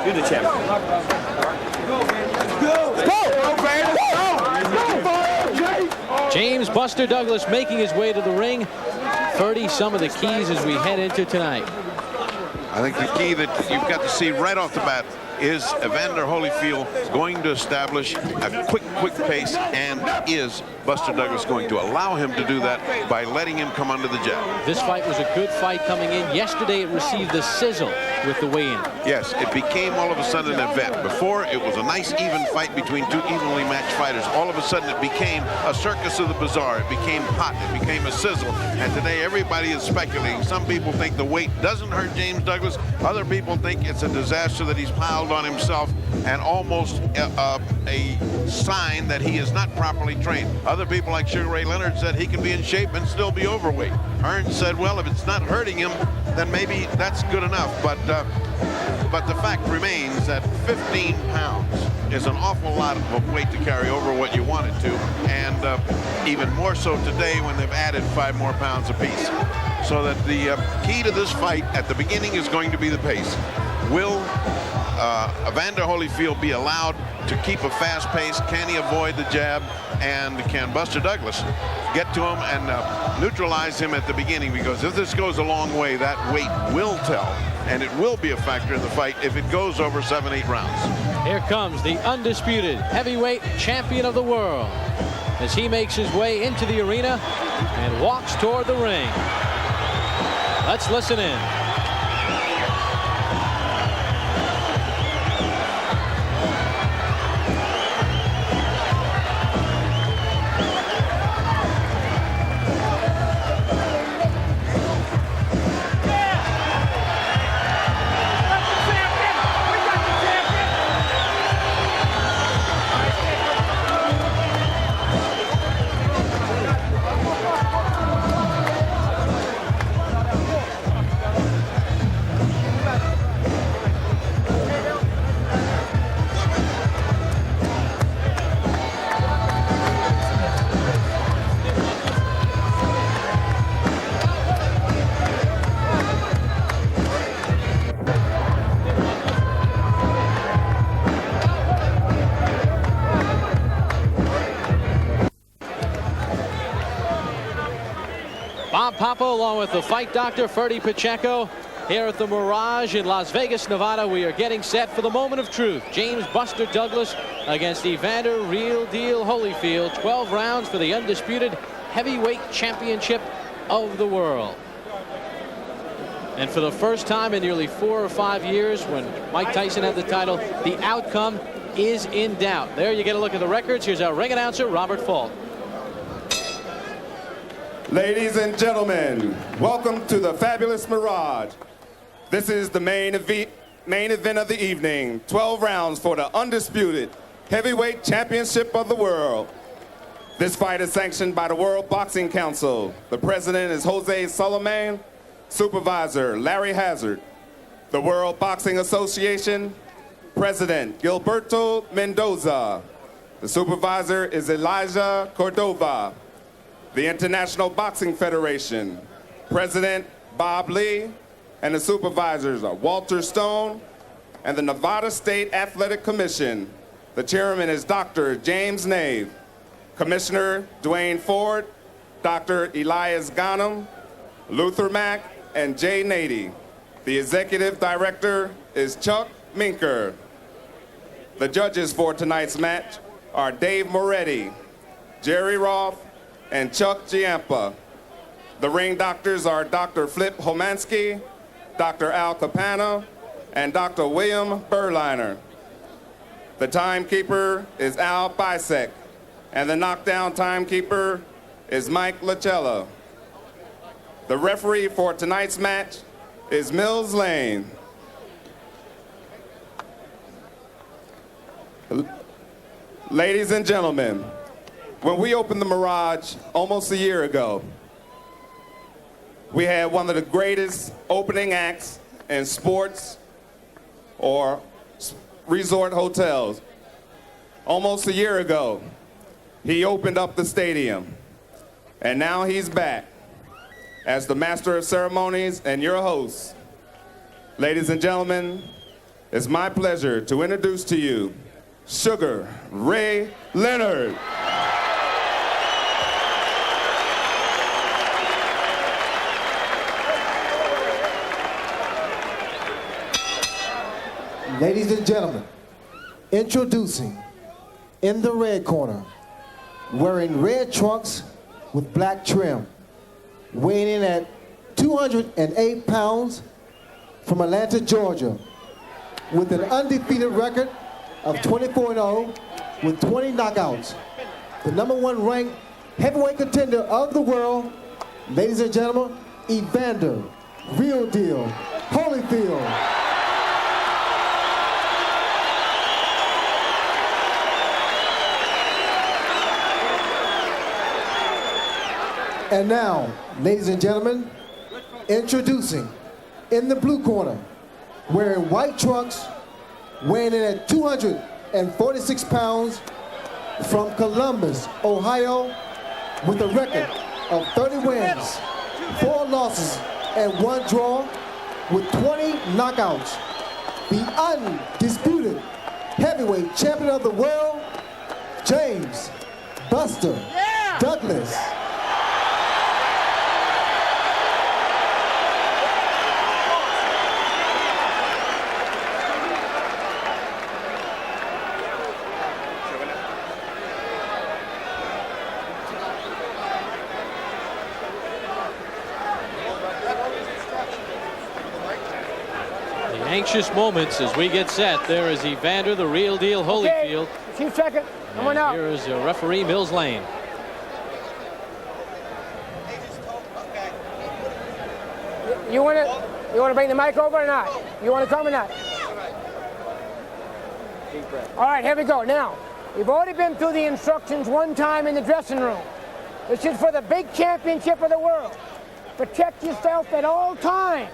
You're the champion. James Buster Douglas making his way to the ring. 30 some of the keys as we head into tonight. I think the key that you've got to see right off the bat is Evander Holyfield going to establish a quick pace, and is Buster Douglas going to allow him to do that by letting him come under the jab? This fight was a good fight coming in. Yesterday it received the sizzle with the weigh-in. Yes, it became all of a sudden an event. Before, it was a nice even fight between two evenly matched fighters. All of a sudden it became a circus of the bizarre. It became hot, it became a sizzle, and today everybody is speculating. Some people think the weight doesn't hurt James Douglas. Other people think it's a disaster that he's piled on himself, and almost a sign that he is not properly trained. Other people like Sugar Ray Leonard said he can be in shape and still be overweight. Hearns said, well, if it's not hurting him, then maybe that's good enough. But the fact remains that 15 pounds is an awful lot of weight to carry over what you want it to, and even more so today when they've added 5 more pounds apiece. So that the key to this fight at the beginning is going to be the pace. Will Evander Holyfield be allowed to keep a fast pace? Can he avoid the jab? And can Buster Douglas get to him and neutralize him at the beginning? Because if this goes a long way, that weight will tell, and it will be a factor in the fight if it goes over 7-8 rounds. Here comes the undisputed heavyweight champion of the world as he makes his way into the arena and walks toward the ring. Let's listen in. Papa, along with the fight doctor, Ferdy Pacheco, here at the Mirage in Las Vegas, Nevada. We are getting set for the moment of truth. James Buster Douglas against Evander Real Deal Holyfield. 12 rounds for the undisputed heavyweight championship of the world. And for the first time in nearly 4 or 5 years, when Mike Tyson had the title, the outcome is in doubt. There you get a look at the records. Here's our ring announcer, Robert Falk. Ladies and gentlemen, welcome to the fabulous Mirage. This is the main event of the evening. 12 rounds for the undisputed heavyweight championship of the world. This fight is sanctioned by the World Boxing Council. The president is Jose Solomon, supervisor Larry Hazard. The World Boxing Association, President Gilberto Mendoza. The supervisor is Elijah Cordova. The International Boxing Federation, President Bob Lee, and the supervisors are Walter Stone, and the Nevada State Athletic Commission. The chairman is Dr. James Nave, Commissioner Dwayne Ford, Dr. Elias Ghanem, Luther Mack, and Jay Nady. The executive director is Chuck Minker. The judges for tonight's match are Dave Moretti, Jerry Roth, and Chuck Giampa. The ring doctors are Dr. Flip Homansky, Dr. Al Capana, and Dr. William Berliner. The timekeeper is Al Bisek, and the knockdown timekeeper is Mike Lachella. The referee for tonight's match is Mills Lane. Ladies and gentlemen, when we opened the Mirage almost a year ago, we had one of the greatest opening acts in sports or resort hotels. Almost a year ago, he opened up the stadium, and now he's back as the master of ceremonies and your host. Ladies and gentlemen, it's my pleasure to introduce to you Sugar Ray Leonard. Ladies and gentlemen, introducing in the red corner, wearing red trunks with black trim, weighing in at 208 pounds from Atlanta, Georgia, with an undefeated record of 24-0 with 20 knockouts. The #1 ranked heavyweight contender of the world, ladies and gentlemen, Evander Real Deal Holyfield. And now, ladies and gentlemen, introducing in the blue corner, wearing white trunks, weighing in at 246 pounds, from Columbus, Ohio, with a record of 30 wins, 4 losses, and 1 draw, with 20 knockouts. The undisputed heavyweight champion of the world, James Buster Douglas. Anxious moments as we get set. There is Evander, the Real Deal Holyfield. Okay, chief second. Come on out. Here is your referee, Mills Lane. You want to bring the mic over or not? You want to come or not? All right, here we go. Now, we've already been through the instructions one time in the dressing room. This is for the big championship of the world. Protect yourself at all times.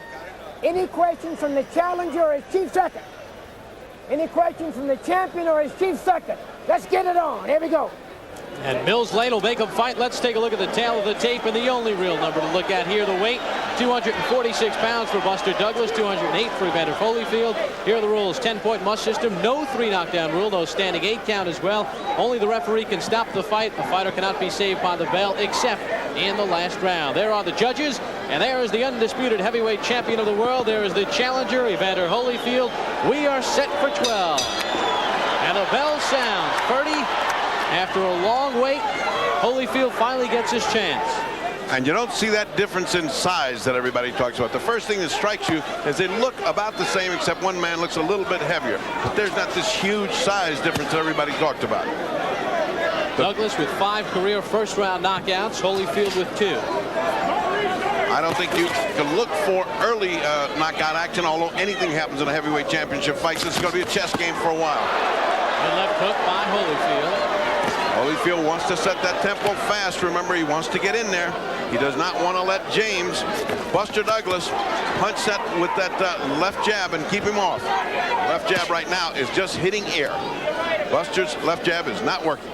Any questions from the challenger or his chief second? Any questions from the champion or his chief second? Let's get it on. Here we go. And Mills Lane will make him fight. Let's take a look at the tail of the tape and the only real number to look at here. The weight, 246 pounds for Buster Douglas, 208 for Evander Holyfield. Here are the rules. 10-point must system. No 3 knockdown rule. No standing 8 count as well. Only the referee can stop the fight. The fighter cannot be saved by the bell except in the last round. There are the judges. And there is the undisputed heavyweight champion of the world. There is the challenger, Evander Holyfield. We are set for 12. And the bell sounds. 30. After a long wait, Holyfield finally gets his chance. And you don't see that difference in size that everybody talks about. The first thing that strikes you is they look about the same, except one man looks a little bit heavier. But there's not this huge size difference that everybody talked about. Douglas with 5 career first-round knockouts. Holyfield with 2. I don't think you can look for early knockout action, although anything happens in a heavyweight championship fight. This is going to be a chess game for a while. The left hook by Holyfield. Holyfield wants to set that tempo fast. Remember, he wants to get in there. He does not want to let James, Buster Douglas, punch that with that left jab and keep him off. Left jab right now is just hitting air. Buster's left jab is not working.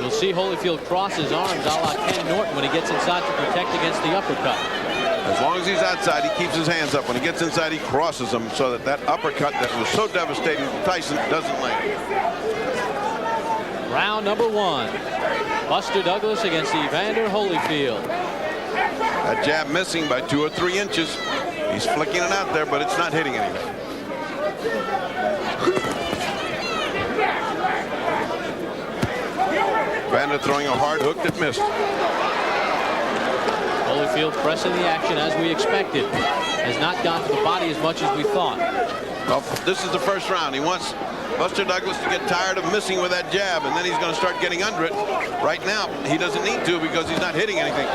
You'll see Holyfield cross his arms a la Ken Norton when he gets inside to protect against the uppercut. As long as he's outside, he keeps his hands up. When he gets inside, he crosses them so that that uppercut that was so devastating to Tyson doesn't land. Round number 1. Buster Douglas against Evander Holyfield. That jab missing by 2 or 3 inches. He's flicking it out there, but it's not hitting anything. Evander throwing a hard hook that missed. Holyfield pressing the action as we expected. Has not gone to the body as much as we thought. Well, this is the first round. He wants Buster Douglas to get tired of missing with that jab, and then he's going to start getting under it. Right now, he doesn't need to because he's not hitting anything.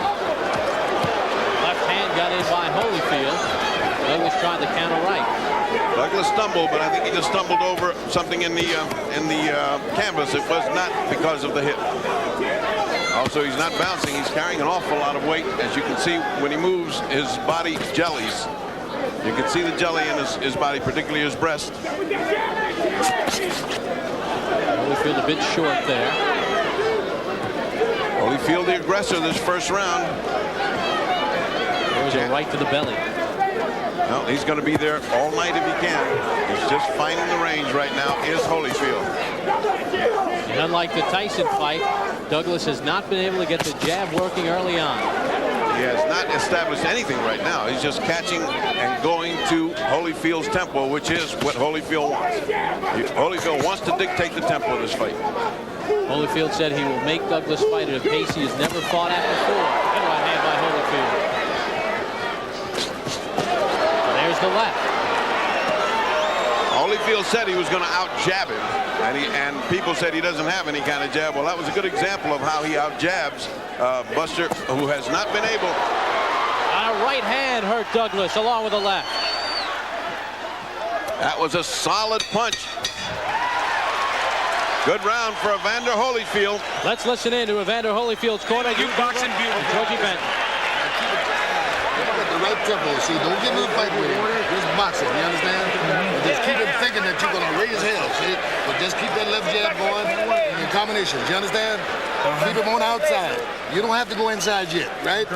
Left hand got in by Holyfield. Douglas tried to counter right. Douglas stumbled, but I think he just stumbled over something in the canvas. It was not because of the hit. Also, he's not bouncing. He's carrying an awful lot of weight. As you can see, when he moves, his body jellies. You can see the jelly in his body, particularly his breast. Holyfield a bit short there. Holyfield the aggressor this first round. There's a right to the belly. Well, he's going to be there all night if he can. He's just finding the range right now is Holyfield. And unlike the Tyson fight, Douglas has not been able to get the jab working early on. He has not established anything right now. He's just catching and going to Holyfield's tempo, which is what Holyfield wants. Holyfield wants to dictate the tempo of this fight. Holyfield said he will make Douglas fight at a pace he has never fought at before. Good right hand by Holyfield. There's the left. Holyfield said he was going to out-jab him, and people said he doesn't have any kind of jab. Well, that was a good example of how he out-jabs Buster, who has not been able. A right hand hurt Douglas along with the left. That was a solid punch. Good round for Evander Holyfield. Let's listen in to Evander Holyfield's corner. You boxing beautiful. Georgie Benton. The right tempo. See, don't get in the fight with him. Just boxing, you understand? But just keep him thinking that you're going to raise hell, see? But just keep that left jab going in your combinations, you understand? Keep him on the outside. You don't have to go inside yet, right?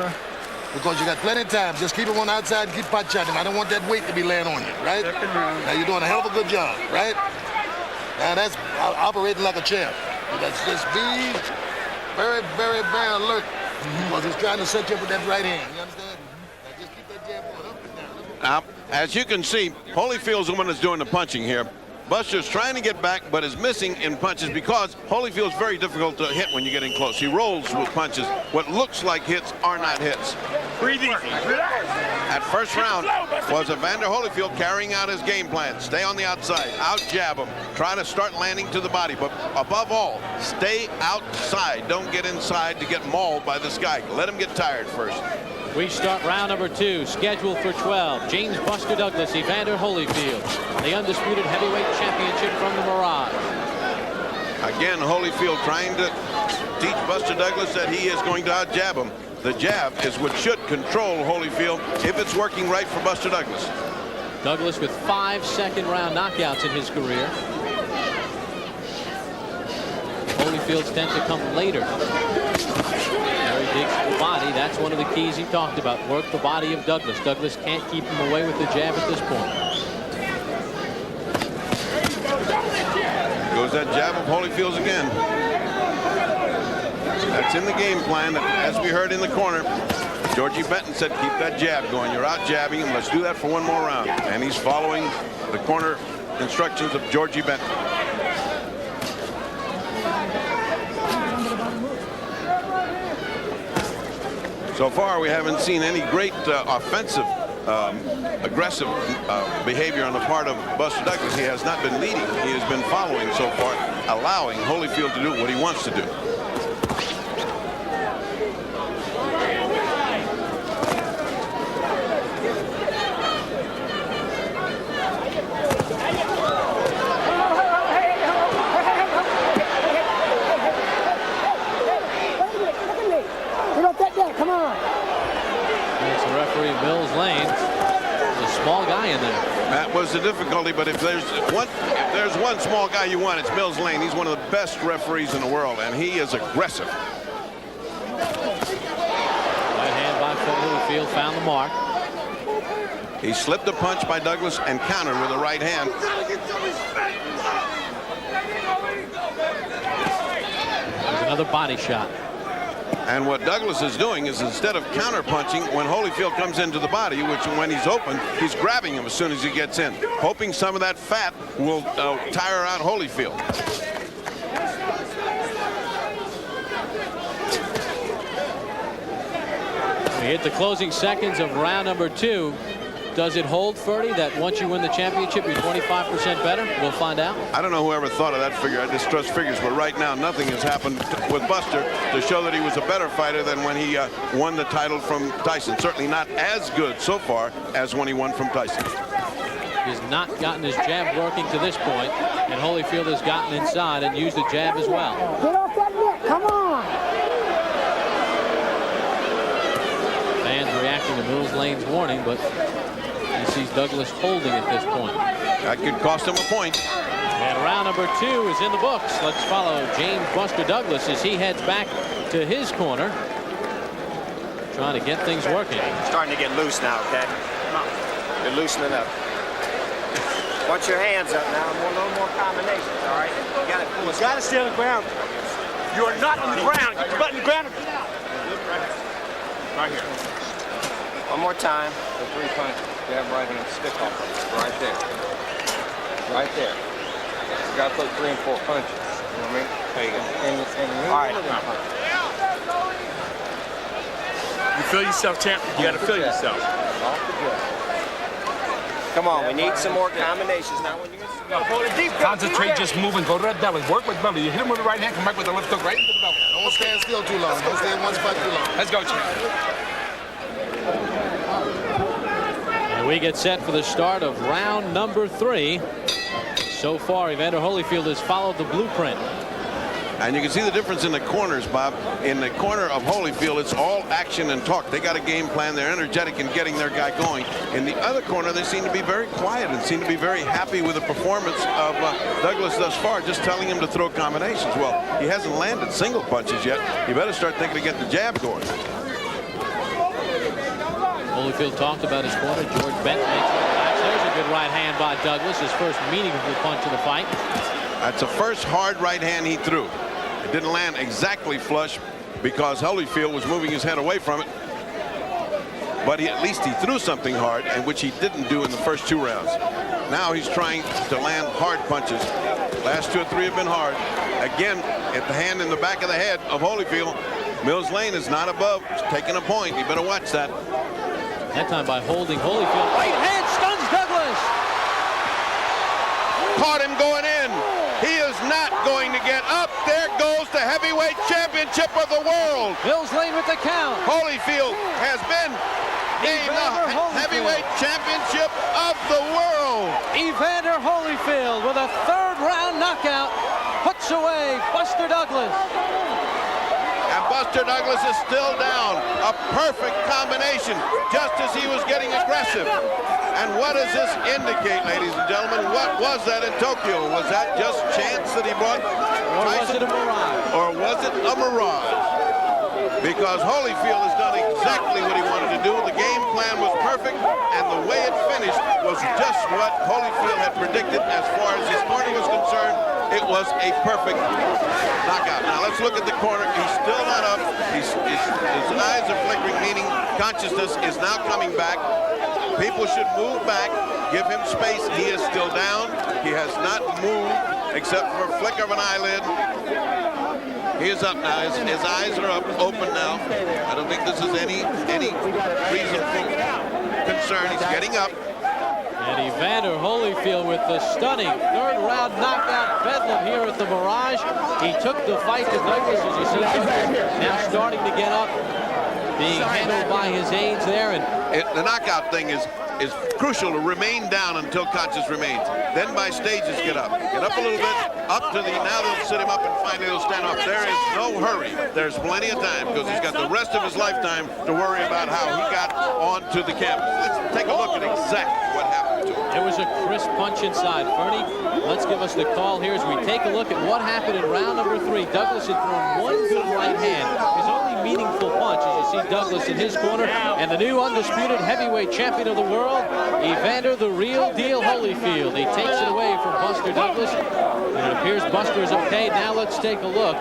Because you got plenty of time. Just keep him on the outside and keep pot shotting him. I don't want that weight to be laying on you, right? Now, you're doing a hell of a good job, right? Now, that's operating like a champ. Let's just be very, very, very alert. Because he's trying to set you up with that right hand, you understand? Now, as you can see, Holyfield's the one that's doing the punching here. Buster's trying to get back, but is missing in punches because Holyfield's very difficult to hit when you get in close. He rolls with punches. What looks like hits are not hits. Breathe easy. At first round was Evander Holyfield carrying out his game plan. Stay on the outside, out-jab him, try to start landing to the body, but above all, stay outside. Don't get inside to get mauled by this guy. Let him get tired first. We start round number 2, scheduled for 12. James Buster Douglas, Evander Holyfield, the undisputed heavyweight championship from the Mirage. Again, Holyfield trying to teach Buster Douglas that he is going to out-jab him. The jab is what should control Holyfield if it's working right for Buster Douglas. Douglas with 5 second-round knockouts in his career. Holyfield's tend to come later. Very big body. That's one of the keys he talked about. Work the body of Douglas. Douglas can't keep him away with the jab at this point. Goes that jab of Holyfield's again. That's in the game plan. As we heard in the corner, Georgie Benton said, keep that jab going. You're out jabbing him. Let's do that for one more round. And he's following the corner instructions of Georgie Benton. So far, we haven't seen any great offensive, aggressive behavior on the part of Buster Douglas. He has not been leading. He has been following so far, allowing Holyfield to do what he wants to do. Come on. It's the referee, Mills Lane. There's a small guy in there. That was the difficulty, but if there's one small guy you want, it's Mills Lane. He's one of the best referees in the world, and he is aggressive. Right hand by Holyfield, found the mark. He slipped a punch by Douglas and countered with a right hand. There's another body shot. And what Douglas is doing is, instead of counter punching when Holyfield comes into the body, which when he's open, he's grabbing him as soon as he gets in, hoping some of that fat will tire out Holyfield. We hit the closing seconds of round number 2. Does it hold, Ferdy, that once you win the championship, you're 25% better? We'll find out. I don't know whoever thought of that figure. I distrust figures, but right now nothing has happened with Buster to show that he was a better fighter than when he won the title from Tyson. Certainly not as good so far as when he won from Tyson. He has not gotten his jab working to this point, and Holyfield has gotten inside and used the jab as well. Get off that net. Come on. Fans reacting to Mills Lane's warning, but he sees Douglas holding at this point. That could cost him a point. And round number 2 is in the books. Let's follow James Buster Douglas as he heads back to his corner, trying to get things working. Starting to get loose now, okay? Come on. You're loosening up. Want your hands up now. A little more combinations, all right? You got to stay on the ground. You are not on the ground. Get your butt on the ground. Right here. One more time. The 3 punches. Jab, right hand, stick off. Right there. Right there. You got to put 3 and 4 punches. You know what I mean? There you go. All right. You feel yourself, champ. You got to feel yourself. Off the chest. Come on, we need some more combinations. Now when you get Concentrate, just move and go to that belly. Work with belly. You hit him with the right hand, come back with the left hook right into the belly. Don't stand still too long. Don't stay in one spot too long. Let's go, champ. And we get set for the start of round number 3. So far, Evander Holyfield has followed the blueprint. And you can see the difference in the corners, Bob. In the corner of Holyfield, it's all action and talk. They got a game plan. They're energetic in getting their guy going. In the other corner, they seem to be very quiet and seem to be very happy with the performance of Douglas thus far, just telling him to throw combinations. Well, he hasn't landed single punches yet. You better start thinking to get the jab going. Holyfield talked about his corner. George Benton makes it relax. There's a good right hand by Douglas, his first meaningful punch of the fight. That's the first hard right hand he threw. It didn't land exactly flush because Holyfield was moving his head away from it. But at least he threw something hard, and which he didn't do in the first 2 rounds. Now he's trying to land hard punches. Last 2 or 3 have been hard. Again, at the hand in the back of the head of Holyfield. Mills Lane is not above. He's taking a point. You better watch that. That time by holding Holyfield. Right hand stuns Douglas. Caught him going in. He is not going to get up. There goes the heavyweight championship of the world. Mills Lane with the count. Holyfield has been named the heavyweight championship of the world. Evander Holyfield with a 3rd round knockout puts away Buster Douglas. And Buster Douglas is still down. A perfect combination, just as he was getting aggressive. And what does this indicate, ladies and gentlemen? What was that in Tokyo? Was that just chance that he brought Tyson? Was it a mirage? Or was it a mirage? Because Holyfield has done exactly what he wanted to do. The game plan was perfect, and the way it finished was just what Holyfield had predicted as far as his corner was concerned. It was a perfect knockout. Now let's look at the corner. He's still not up. His eyes are flickering, meaning consciousness is now coming back. People should move back, give him space. He is still down. He has not moved except for a flicker of an eyelid. He is up now. His eyes are up, open now. I don't think this is any reason for concern. He's getting up. And Evander Holyfield with the stunning 3rd round knockout bedlam here at the Mirage. He took the fight to Douglas, as you see. Douglas now starting to get up, being handled by his aides there. And the knockout thing is crucial to remain down until conscious remains. Then by stages get up. Get up a little bit, up to the, now they'll sit him up and finally he'll stand up. There is no hurry. There's plenty of time because he's got the rest of his lifetime to worry about how he got onto the campus. Let's take a look at exactly what happened to him. There was a crisp punch inside. Fernie, let's give us the call here as we take a look at what happened in round number 3. Douglas had thrown one good right hand. His only meaningful punch, as you see Douglas in his corner, and the new undisputed heavyweight champion of the world, Evander the real deal Holyfield. He takes it away from Buster Douglas, and it appears Buster is okay. Now let's take a look.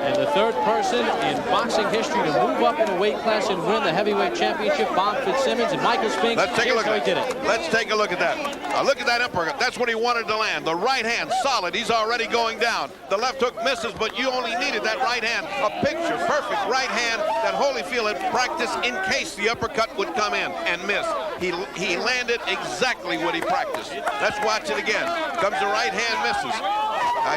And the 3rd person in boxing history to move up in a weight class and win the heavyweight championship, Bob Fitzsimmons and Michael Spinks. Let's take a look at that. Let's take a look at that. Look at that uppercut. That's what he wanted to land. The right hand, solid. He's already going down. The left hook misses, but you only needed that right hand. A picture perfect right hand that Holyfield had practiced in case the uppercut would come in and miss. He landed exactly what he practiced. Let's watch it again. Comes the right hand, misses.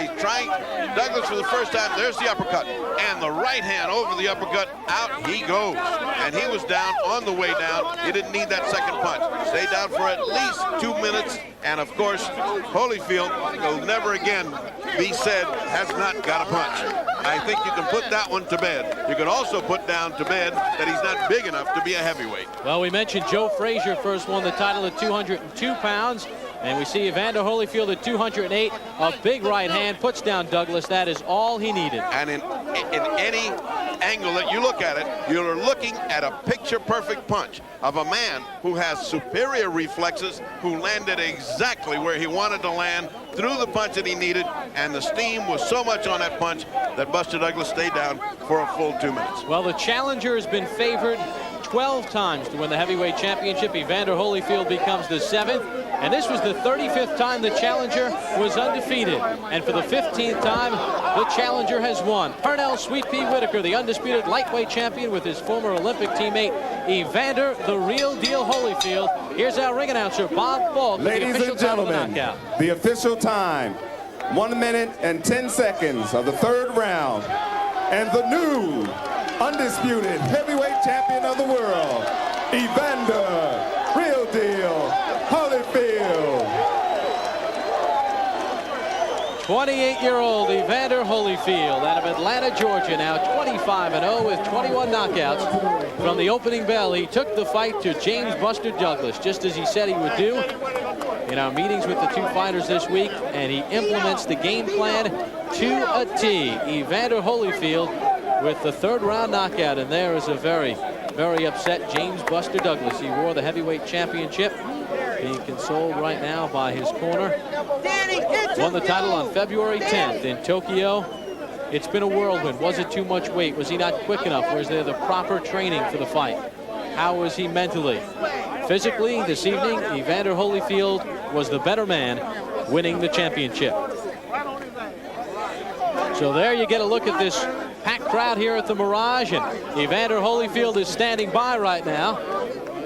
He's trying Douglas for the first time. There's the uppercut. And the right hand over the uppercut. Out he goes. And he was down on the way down. He didn't need that second punch. Stayed down for at least 2 minutes. And of course, Holyfield will never again be said has not got a punch. I think you can put that one to bed. You can also put down to bed that he's not big enough to be a heavyweight. Well, we mentioned Joe Frazier first won the title at 202 pounds. And we see Evander Holyfield at 208. A big right hand puts down Douglas. That is all he needed. And in any angle that you look at it, you're looking at a picture-perfect punch of a man who has superior reflexes, who landed exactly where he wanted to land, threw the punch that he needed, and the steam was so much on that punch that Buster Douglas stayed down for a full 2 minutes. Well, the challenger has been favored 12 times to win the heavyweight championship. Evander Holyfield becomes the 7th, and this was the 35th time the challenger was undefeated. And for the 15th time, the challenger has won. Pernell Sweet Pea Whitaker, the undisputed lightweight champion, with his former Olympic teammate Evander the Real Deal Holyfield. Here's our ring announcer, Bob Falk. Ladies and gentlemen, the official time, 1 minute and 10 seconds of the 3rd round. And the new undisputed heavyweight champion of the world, Evander Real Deal Holyfield. 28-year-old Evander Holyfield out of Atlanta, Georgia, now 25-0 with 21 knockouts. From the opening bell, he took the fight to James Buster Douglas, just as he said he would do in our meetings with the 2 fighters this week, and he implements the game plan to a T. Evander Holyfield with the 3rd round knockout, and there is a very, very upset James Buster Douglas. He wore the heavyweight championship, being consoled right now by his corner. Won the title on February 10th in Tokyo. It's been a whirlwind. Was it too much weight? Was he not quick enough? Was there the proper training for the fight? How was he mentally? Physically, this evening, Evander Holyfield was the better man, winning the championship. So there you get a look at this packed crowd here at the Mirage, and Evander Holyfield is standing by right now.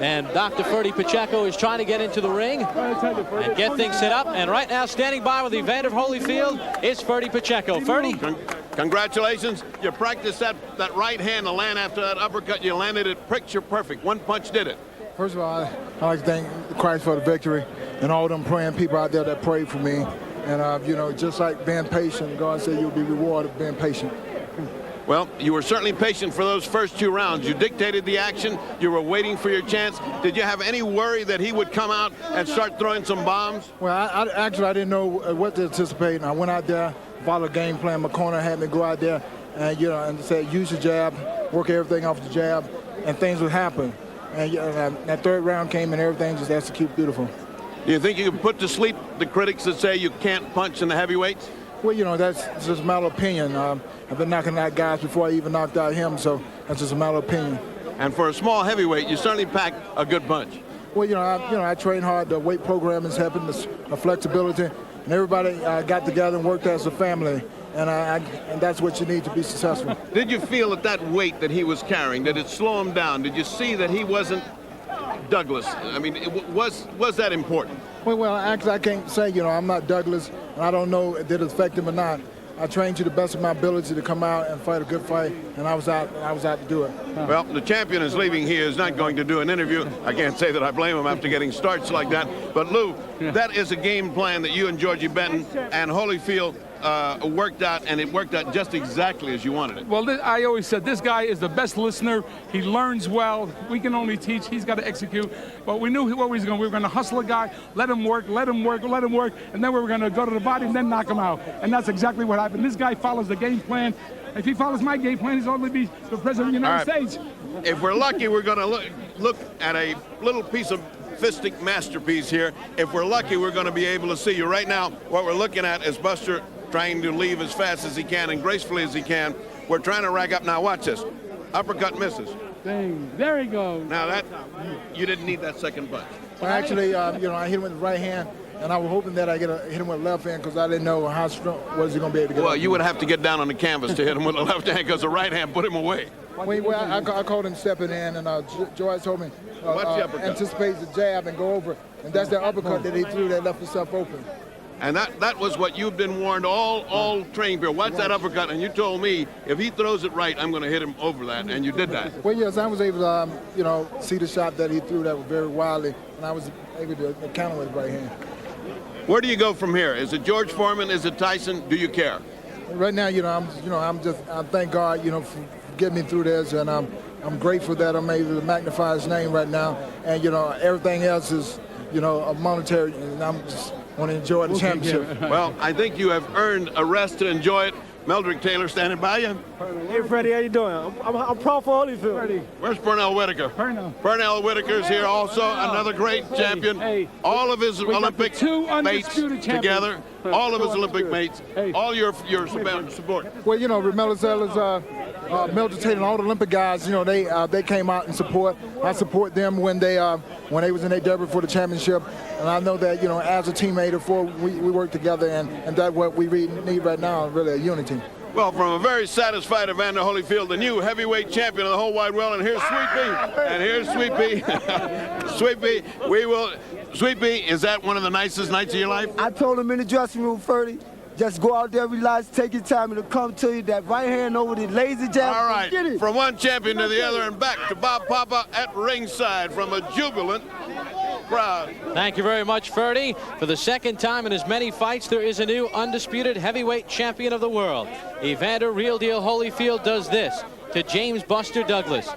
And Dr. Ferdy Pacheco is trying to get into the ring and get things set up. And right now, standing by with Evander Holyfield is Ferdy Pacheco. Ferdy? Congratulations. You practiced that right hand to land after that uppercut. You landed it picture perfect. One punch did it. First of all, I like to thank Christ for the victory and all them praying people out there that prayed for me. And, you know, just like being patient, God said you'll be rewarded for being patient. Well, you were certainly patient for those first 2 rounds. You dictated the action. You were waiting for your chance. Did you have any worry that he would come out and start throwing some bombs? Well, I didn't know what to anticipate. And I went out there, followed the game plan. My corner had me go out there and, you know, and said, use the jab, work everything off the jab, and things would happen. And that 3rd round came and everything just executed beautiful. Do you think you can put to sleep the critics that say you can't punch in the heavyweights? Well, you know, that's just a matter of opinion. I've been knocking out guys before I even knocked out him, so that's just a matter of opinion. And for a small heavyweight, you certainly pack a good punch. Well, I train hard. The weight program is helping, the flexibility, and everybody got together and worked as a family, and that's what you need to be successful. Did you feel at that weight that he was carrying, did it slow him down? Did you see that he wasn't Douglas? I mean, was that important? Well, actually, I can't say, you know, I'm not Douglas, and I don't know did it affect him or not. I trained to the best of my ability to come out and fight a good fight, and I was out to do it. Well, the champion is leaving. He is not going to do an interview. I can't say that I blame him after getting starts like that. But, Lou, that is a game plan that you and Georgie Benton and Holyfield worked out, and it worked out just exactly as you wanted it. Well, I always said this guy is the best listener. He learns well. We can only teach. He's got to execute. But we knew what we was going. We were going to hustle a guy, let him work, and then we were going to go to the body and then knock him out. And that's exactly what happened. This guy follows the game plan. If he follows my game plan, he's only be the president of the United States. If we're lucky, we're going to look at a little piece of fistic masterpiece here. If we're lucky, we're going to be able to see you. Right now, what we're looking at is Buster trying to leave as fast as he can and gracefully as he can. We're trying to rack up. Now watch this. Uppercut misses. Dang, there he goes. Now that, you didn't need that second punch. Well, actually, you know, I hit him with the right hand, and I was hoping that I hit him with the left hand because I didn't know how strong was he going to be able to get. Well, you would have to get down on the canvas to hit him with the left hand because the right hand put him away. Well, I called him stepping in, and Joyce told me anticipate the jab and go over, and that's the uppercut that he threw that left himself open. And that was what you've been warned all training period. Watch that uppercut, and you told me if he throws it right, I'm going to hit him over that, and you did that. Well, yes, I was able to, you know, see the shot that he threw that was very wildly, and I was able to counter with the right hand. Where do you go from here? Is it George Foreman? Is it Tyson? Do you care? Right now, I thank God, you know, for getting me through this, and I'm grateful that I'm able to magnify his name right now, and you know, everything else is, you know, a monetary, and I'm just want to enjoy the championship. Well, I think you have earned a rest to enjoy it. Meldrick Taylor standing by you. Hey, Freddie, how you doing? I'm proud for Holyfield. Freddie. Where's Pernell Whitaker? Pernell Whitaker's here also, another great champion. All of his Olympic mates together, all of his Olympic mates, all your support. Well, you know, Meldrick Taylor's, Meldrick Taylor and all the Olympic guys, you know, they came out and support. I support them when they was in their derby for the championship. And I know that, you know, as a teammate, we work together, and that's what we need right now, really, a unity. Well, from a very satisfied Evander Holyfield, the new heavyweight champion of the whole wide world, and here's Sweet Pea. And here's Sweet Pea. Sweet Pea, Sweet Pea, is that one of the nicest nights of your life? I told him in the dressing room, Ferdy, just go out there, relax, take your time, and it'll come to you. That right hand over the lazy jab. All right, from one champion to the other, and back to Bob Papa at ringside from a jubilant crowd. Thank you very much, Ferdy. For the second time in as many fights, there is a new undisputed heavyweight champion of the world. Evander Real Deal Holyfield does this to James Buster Douglas.